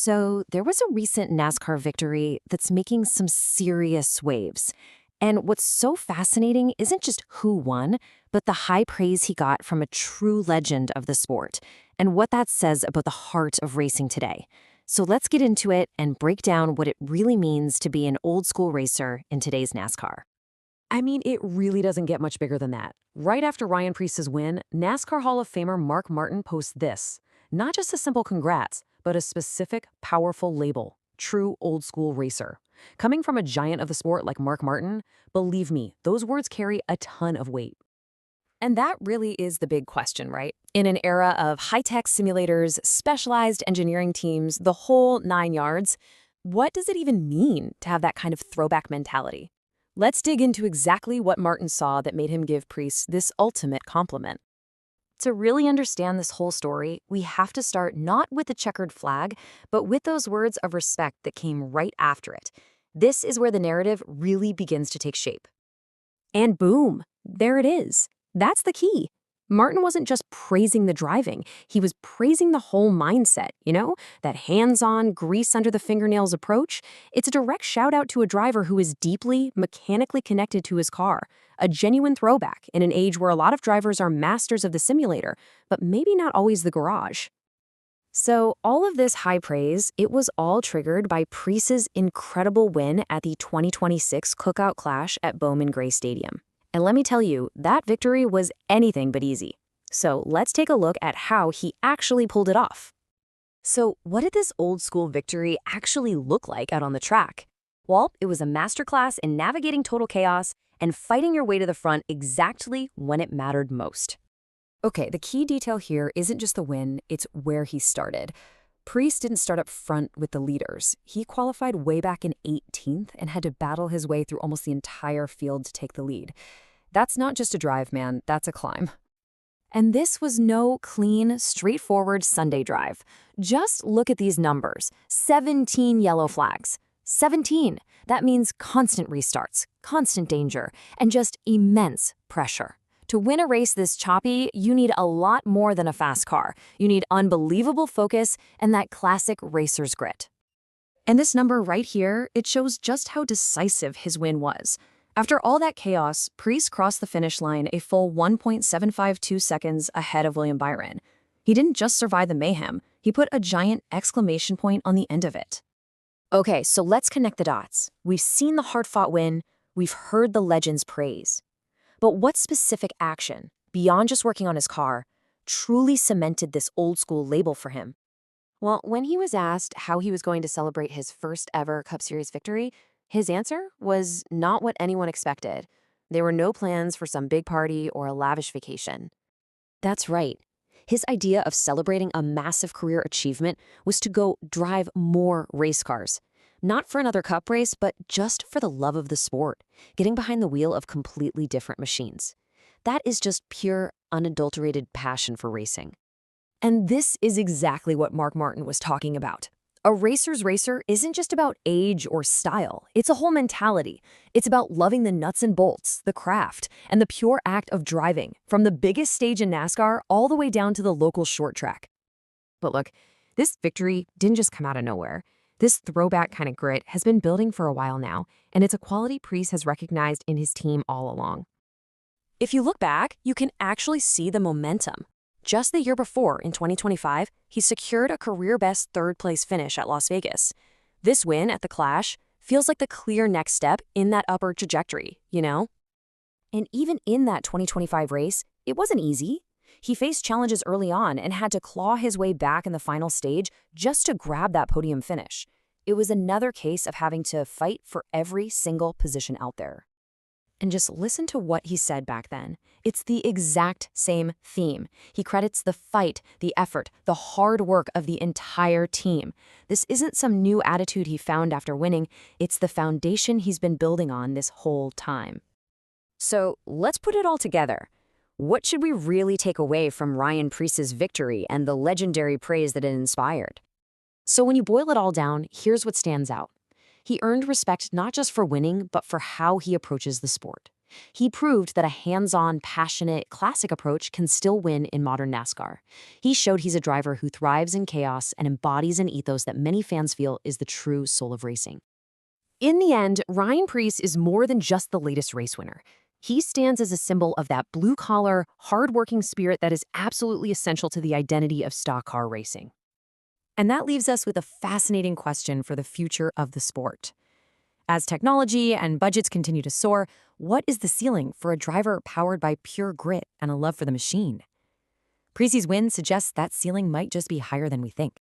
So, there was a recent NASCAR victory that's making some serious waves. And what's so fascinating isn't just who won, but the high praise he got from a true legend of the sport, and what that says about the heart of racing today. So, let's get into it and break down what it really means to be an old school racer in today's NASCAR. I mean, it really doesn't get much bigger than that. Right after Ryan Preece's win, NASCAR Hall of Famer Mark Martin posts this. Not just a simple congrats, but a specific, powerful label. True old school racer. Coming from a giant of the sport like Mark Martin, believe me, those words carry a ton of weight. And that really is the big question, right? In an era of high-tech simulators, specialized engineering teams, the whole 9 yards, what does it even mean to have that kind of throwback mentality? Let's dig into exactly what Martin saw that made him give Preece this ultimate compliment. To really understand this whole story, we have to start not with the checkered flag, but with those words of respect that came right after it. This is where the narrative really begins to take shape. And boom, there it is. That's the key. Martin wasn't just praising the driving, he was praising the whole mindset, that hands-on, grease under the fingernails approach. It's a direct shout out to a driver who is deeply, mechanically connected to his car, a genuine throwback in an age where a lot of drivers are masters of the simulator, but maybe not always the garage. So all of this high praise, it was all triggered by Preece's incredible win at the 2026 Cookout Clash at Bowman Gray Stadium. And let me tell you, that victory was anything but easy. So let's take a look at how he actually pulled it off. So what did this old school victory actually look like out on the track? Well, it was a masterclass in navigating total chaos and fighting your way to the front exactly when it mattered most. Okay, the key detail here isn't just the win, it's where he started. Preece didn't start up front with the leaders. He qualified way back in 18th and had to battle his way through almost the entire field to take the lead. That's not just a drive, man, that's a climb. And this was no clean, straightforward Sunday drive. Just look at these numbers. 17 yellow flags. 17. That means constant restarts, constant danger, and just immense pressure. To win a race this choppy, you need a lot more than a fast car. You need unbelievable focus and that classic racer's grit. And this number right here, it shows just how decisive his win was. After all that chaos, Preece crossed the finish line a full 1.752 seconds ahead of William Byron. He didn't just survive the mayhem, he put a giant exclamation point on the end of it. Okay, so let's connect the dots. We've seen the hard-fought win, we've heard the legend's praise. But what specific action, beyond just working on his car, truly cemented this old-school label for him? Well, when he was asked how he was going to celebrate his first ever Cup Series victory, his answer was not what anyone expected. There were no plans for some big party or a lavish vacation. That's right. His idea of celebrating a massive career achievement was to go drive more race cars. Not for another cup race, but just for the love of the sport, getting behind the wheel of completely different machines. That is just pure, unadulterated passion for racing. And this is exactly what Mark Martin was talking about. A racer's racer isn't just about age or style. It's a whole mentality. It's about loving the nuts and bolts, the craft, and the pure act of driving, from the biggest stage in NASCAR all the way down to the local short track. But look, this victory didn't just come out of nowhere. This throwback kind of grit has been building for a while now, and it's a quality Preece has recognized in his team all along. If you look back, you can actually see the momentum. Just the year before, in 2025, he secured a career-best third-place finish at Las Vegas. This win at the Clash feels like the clear next step in that upward trajectory, And even in that 2025 race, it wasn't easy. He faced challenges early on and had to claw his way back in the final stage just to grab that podium finish. It was another case of having to fight for every single position out there. And just listen to what he said back then. It's the exact same theme. He credits the fight, the effort, the hard work of the entire team. This isn't some new attitude he found after winning. It's the foundation he's been building on this whole time. So let's put it all together. What should we really take away from Ryan Preece's victory and the legendary praise that it inspired? So when you boil it all down, here's what stands out. He earned respect not just for winning, but for how he approaches the sport. He proved that a hands-on, passionate, classic approach can still win in modern NASCAR. He showed he's a driver who thrives in chaos and embodies an ethos that many fans feel is the true soul of racing. In the end, Ryan Preece is more than just the latest race winner. He stands as a symbol of that blue-collar, hard-working spirit that is absolutely essential to the identity of stock car racing. And that leaves us with a fascinating question for the future of the sport. As technology and budgets continue to soar, what is the ceiling for a driver powered by pure grit and a love for the machine? Preece's win suggests that ceiling might just be higher than we think.